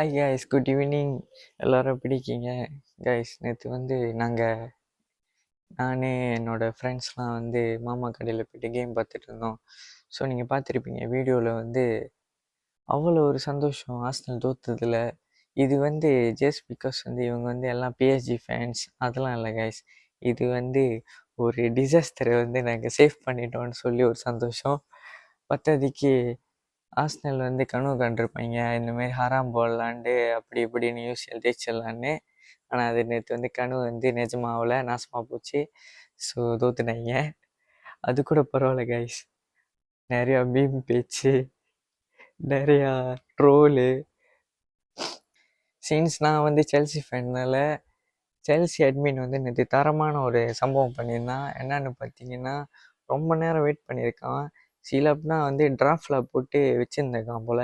Hi guys, good evening. எல்லோரும் எப்படி இருக்கீங்க கைஸ்? நேற்று நான் என்னோடய ஃப்ரெண்ட்ஸ்லாம் மாமா கடையில் போய்ட்டு கேம் பார்த்துட்டு இருந்தோம். ஸோ நீங்கள் பார்த்துருப்பீங்க வீடியோவில் அவ்வளோ ஒரு சந்தோஷம் ஆர்சனல் தோத்ததில். இது ஜஸ்ட் பிகாஸ் இவங்க எல்லாம் பிஎஸ்ஜி ஃபேன்ஸ் அதெல்லாம் இல்லை கைஸ். இது ஒரு டிசாஸ்டரை நாங்கள் சேவ் பண்ணிட்டோம்னு சொல்லி ஒரு சந்தோஷம். பத்தாதிக்கு ஆர்சனல் கனவு கண்டிருப்பாங்க இந்தமாரி ஹராம் போடலான்ட்டு அப்படி இப்படின்னு யூசிஎல் ஜெயிச்சிடலான்னு. ஆனால் அது நேற்று கனவு நிஜமாவில் நாசமாக போச்சு. ஸோ தோத்துனாங்க. அது கூட பரவாயில்ல கைஸ். நிறையா மீம் பேச்சு, நிறையா ட்ரோலு. சீன்ஸ் நான் செல்சி ஃபேன்னால செல்சி அட்மின் நேற்று தரமான ஒரு சம்பவம் பண்ணியிருந்தான். என்னன்னு பார்த்தீங்கன்னா, ரொம்ப நேரம் வெயிட் பண்ணியிருக்கான். சிலப்னா டிராஃப்டில் போட்டு வச்சுருந்துருக்கான் போல்.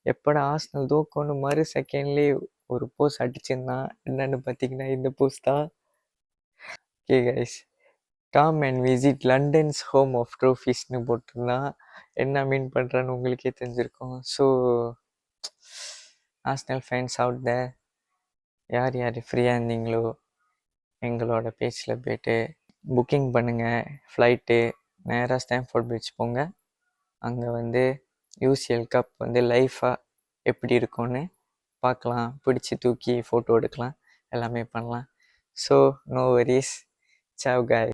எப்படா ஆர்சனல் தோக்கோன்னு மறு செகண்ட்லேயே ஒரு போஸ்ட் அடிச்சிருந்தான். என்னன்னு பார்த்தீங்கன்னா இந்த போஸ்ட் தான். Okay guys, come and visit London's home of ட்ரோஃபீஸ்னு போட்டிருந்தான். என்ன மீன் பண்ணுறான்னு உங்களுக்கே தெரிஞ்சிருக்கும். So Arsenal fans out the யார் யார் ஃப்ரீயாக இருந்தீங்களோ எங்களோட பேஜில் போய்ட்டு புக்கிங் பண்ணுங்கள். ஃப்ளைட்டு நேராக ஸ்டாம்ஃபோர்ட் பிரிட்ஜ் போங்க. அங்கே யூசிஎல் கப் லைஃபாக எப்படி இருக்கும்னு பார்க்கலாம். பிடிச்சி தூக்கி ஃபோட்டோ எடுக்கலாம், எல்லாமே பண்ணலாம். So no worries. சாவ் காய்.